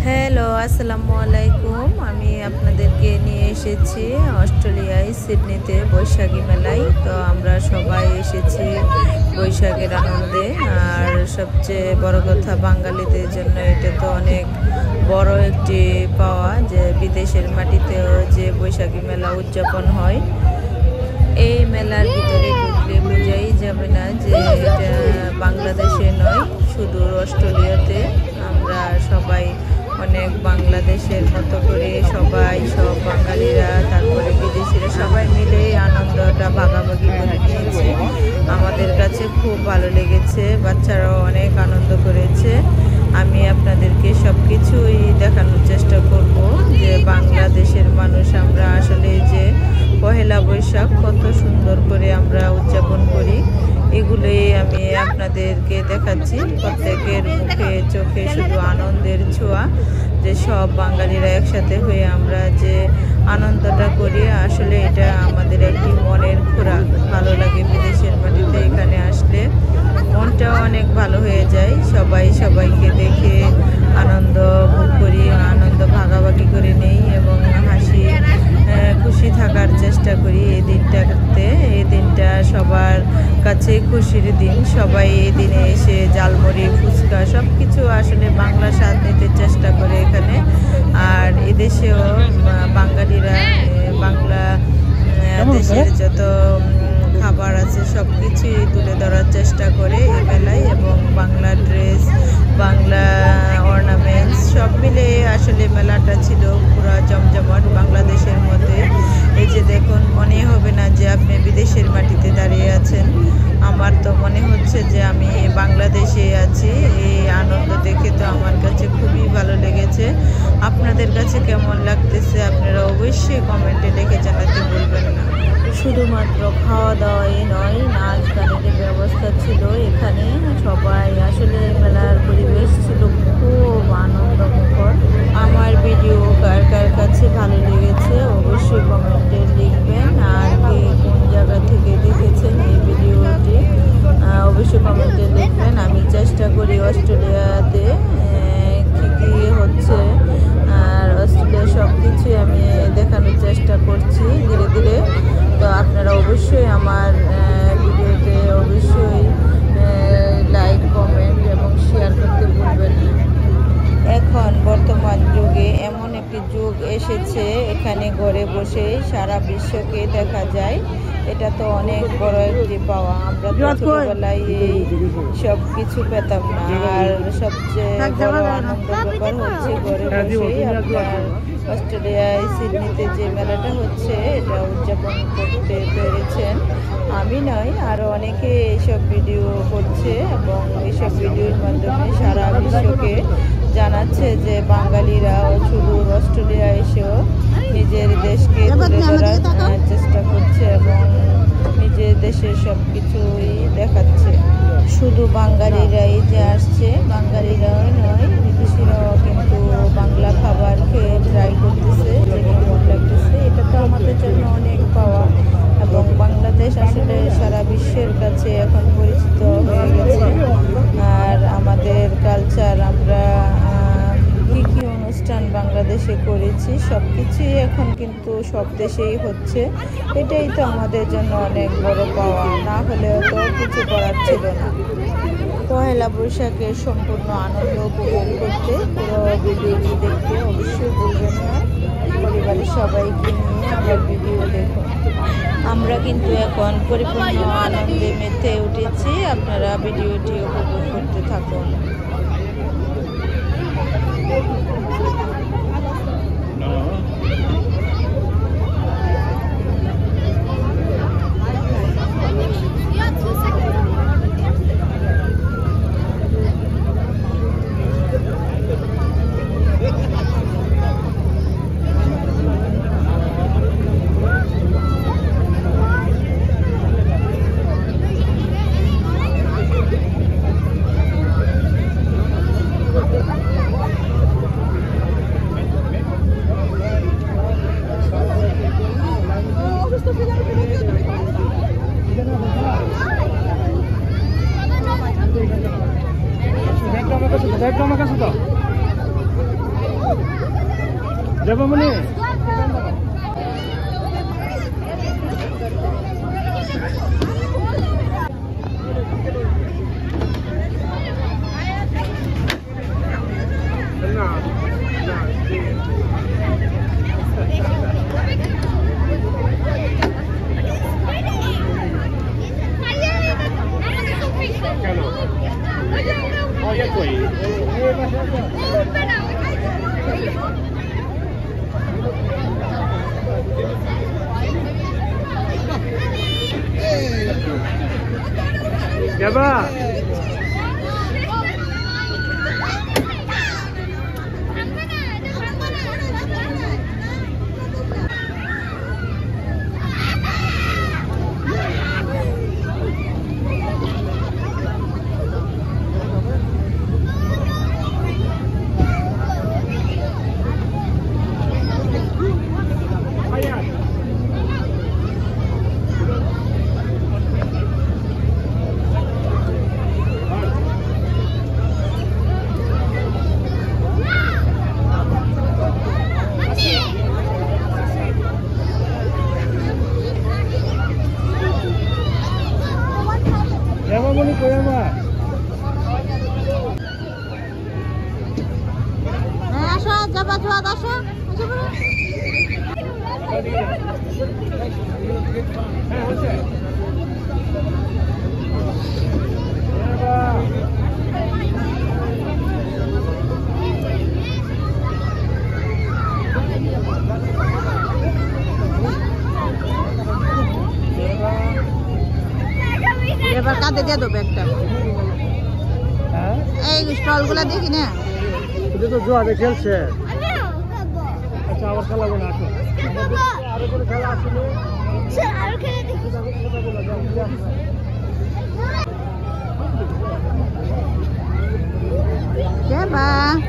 Hello, আসসালামু আলাইকুম। আমি আপনাদেরকে নিয়ে এসেছি অস্ট্রেলিয়ায় সিডনিতে বৈশাখী মেলায়। তো আমরা সবাই এসেছি বৈশাখের আনন্দে। আর সবচেয়ে বড় কথা, বাঙালিদের জন্য এটা তো অনেক বড় একটি পাওয়া যে বিদেশের মাটিতেও যে বৈশাখী মেলা উদযাপন হয়। এই মেলার ভিতরে ঢুকলে বোঝাই যাবে না যে এটা বাংলাদেশে নয়, সুদূর অস্ট্রেলিয়াতে। আমরা সবাই অনেক বাংলাদেশের মতো করে সব বাঙালিরা, তারপরে বিদেশিরা সবাই মিলে আনন্দটা ভাগাভাগি করে নিয়েছে। আমাদের কাছে খুব ভালো লেগেছে, বাচ্চারাও অনেক আনন্দ করেছে। আমি আপনাদেরকে সব কিছুই দেখানোর চেষ্টা করব যে বাংলাদেশের মানুষ আমরা আসলে যে পহেলা বৈশাখ কত সুন্দর করে আমরা উদযাপন করি, এগুলোই আমি আপনাদেরকে দেখাচ্ছি। প্রত্যেকের মুখে চোখে শুধু আনন্দের ছোঁয়া, যে সব বাঙালিরা একসাথে হয়ে আমরা যে আনন্দটা করি, আসলে এটা আমাদের একটি মনের খোরাক। ভালো লাগে বিদেশের মাটিতে এখানে আসলে, মনটাও অনেক ভালো হয়ে যায়। সবাই সবাইকে দেখে আনন্দ ভোগ করি, আনন্দ ভাগাভাগি করে নেই এবং হাসি খুশি থাকার চেষ্টা করি এই দিনটাতে। এই দিনটা সবার কাছে খুশির দিন। সবাই এই দিনে এসে জালমুড়ি, ফুচকা সব কিছু আসলে বাংলা স্বাদ নিতে চেষ্টা করে এখানে। আর এদেশেও বাঙালিরা বাংলা দেশের যত খাবার আছে সব কিছুই তুলে ধরার চেষ্টা করে এই মেলায়, এবং বাংলা ড্রেস, বাংলা অর্নামেন্টস সব মিলে আসলে মেলাটা ছিল পুরো জমজমাট বাংলাদেশের মধ্যে। এই যে দেখুন, মনে হবে না যে আপনি বিদেশের মাটিতে দাঁড়িয়ে আছেন। আমার তো মনে হচ্ছে যে আমি বাংলাদেশে আছি। এই আনন্দ দেখে তো আমার কাছে খুবই ভালো লেগেছে। আপনাদের কাছে কেমন লাগতেছে আপনারা অবশ্যই কমেন্টে লিখে জানাতে ভুলবেন না। শুধুমাত্র খাওয়া দাওয়াই নয়, নাচ গানের ব্যবস্থা ছিল এখানে। সবাই আসলে মেলার পরিবেশ ছিল খুব আনন্দমুখর। আমার ভিডিও কার কার কাছে ভালো লেগেছে অবশ্যই কমেন্টে লিখবেন। আর কে কোন জায়গা থেকে দেখেছেন এই ভিডিওটি অবশ্যই কমেন্টে লিখবেন। আমি চেষ্টা করি অস্ট্রেলিয়াতে কী কী হচ্ছে আর অস্ট্রেলিয়ার সব কিছুই আমি দেখানোর চেষ্টা করছি ধীরে ধীরে। তো আপনারা অবশ্যই আমার ভিডিওতে অবশ্যই লাইক, কমেন্ট এবং শেয়ার করতে ভুলবেন না। এখন বর্তমান যুগে এমন একটি যুগ এসেছে, এখানে ঘরে বসে সারা বিশ্বকে দেখা যায়। এটা তো অনেক বড় একটি পাওয়া। আমরা তো ছোটবেলায় এই সব কিছু পেতাম না। আর সবচেয়ে বড় আনন্দের ব্যাপার হচ্ছে ঘরে বসেই আপনার অস্ট্রেলিয়ায় সিডনিতে যে মেলাটা হচ্ছে এটা উদযাপন করতে পেরেছেন। আমি নয়, আরও অনেকে এইসব ভিডিও করছে এবং এইসব ভিডিওর মাধ্যমে সারা বিশ্বকে জানাচ্ছে যে বাঙালিরাও শুধু অস্ট্রেলিয়া এসেও নিজের দেশকে তুলে ধরার চেষ্টা করছে এবং নিজের দেশের সব কিছুই দেখাচ্ছে। শুধু বাঙালিরাই যে আসছে, বাঙালিরাও নয়, বিদেশিরাও কিন্তু বাংলা খাবার খেয়ে ট্রাই করতেছে যে কেমন লাগতেছে। এটা তো আমাদের জন্য অনেক পাওয়া, এবং বাংলাদেশ আসলে সারা বিশ্বের কাছে এখন পরিচিত হয়ে গেছে। আর আমাদের কালচার, আমরা কী কী অনুষ্ঠান বাংলাদেশে করেছি সব কিছুই এখন কিন্তু সব দেশেই হচ্ছে। এটাই তো আমাদের জন্য অনেক বড় পাওয়া, না হলেও তো কিছু করার ছিল না। পহেলা বৈশাখের সম্পূর্ণ আনন্দ উপভোগ করতে পুরো ভিডিওটি দেখতে অবশ্যই ভুলবেন না। পরিবারের সবাইকে নিয়ে আমার ভিডিও দেখুন। আমরা কিন্তু এখন পরিপূর্ণ আনন্দে মেতে উঠেছি। আপনারা ভিডিওটি উপভোগ করতে থাকুন। দেবমণি Gaba. এবার কাঁদে দিয়ে দেবো একটা এই স্টল গুলা দেখি না তো জোয়ারে খেলছে আচ্ছা আবার খেলাবো না আসো আরো কোনো খেলা আসলে আরো খেলে দেখি Jeba.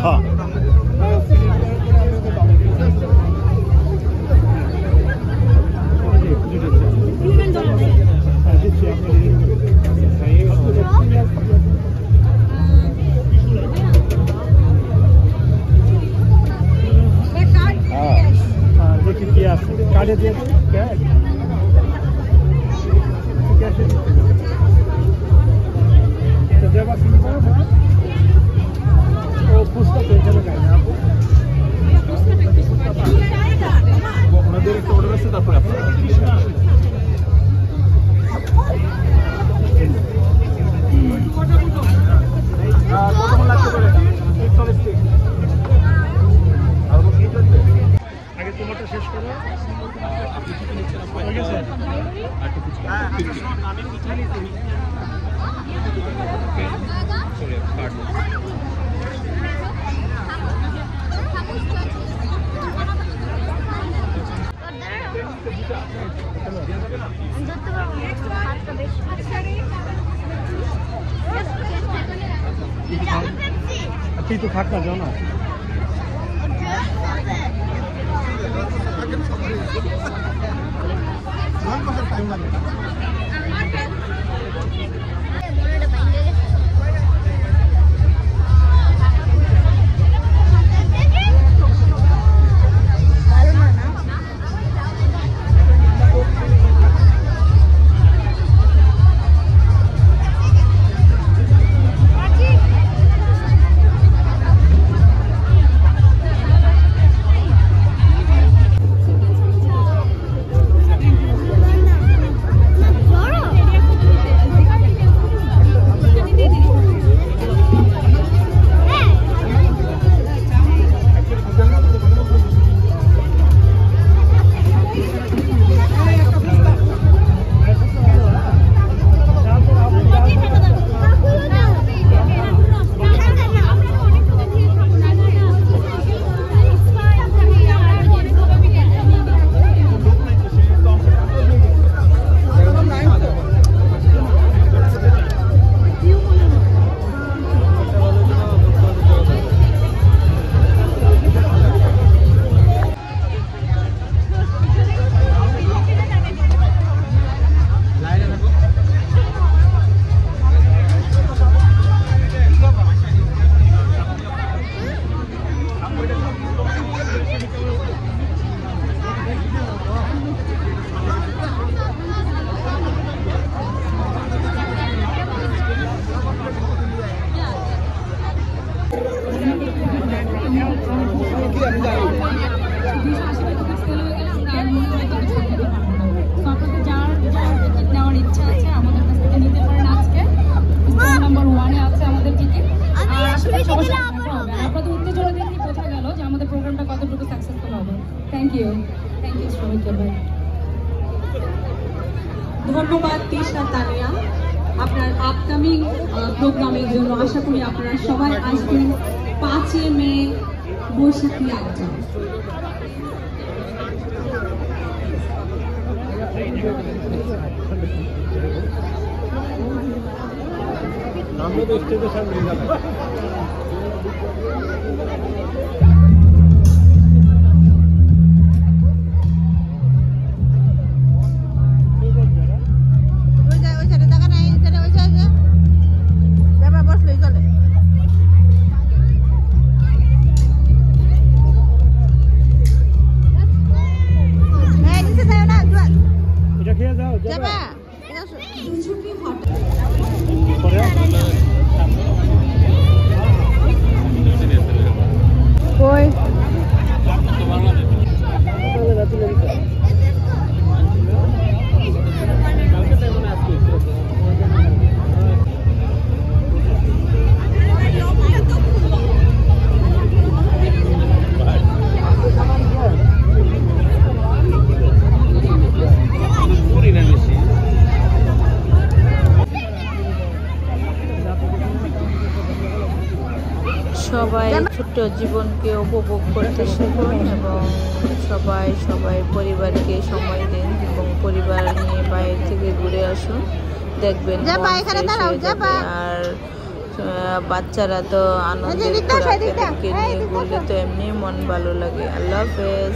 হ্যাঁ দেখি কি আছে কার্ডে দিয়ে ও পুস্তক এখানে গাই না ওনাদের একটা অর্ডার আছে তারপরে আপনারা কতক্ষণ লাগতে পারে আগে তোমারটা শেষ করো আপনি কি নিচ্ছেন হয়ে গেছে তুই তো থাক না যাও না টাইম লাগে ধন্যবাদ তিশা তানিয়া আপনার আপকামিং প্রোগ্রামের জন্য। আশা করি আপনারা সবাই আসবেন 5 মে বৈশাখী আড্ডা। আমরা তো স্টেজের সামনে যাবো। সবাই ছোট্ট জীবনকে উপভোগ করতে শিখুন এবং সবাই পরিবারকে সময় দিন এবং পরিবার নিয়ে বাইরে থেকে ঘুরে আসুন, দেখবেন আর বাচ্চারা তো আনন্দের খোরাক, এদেরকে নিয়ে ঘুরলে তো এমনি মন ভালো লাগে। আল্লাহ হাফেজ।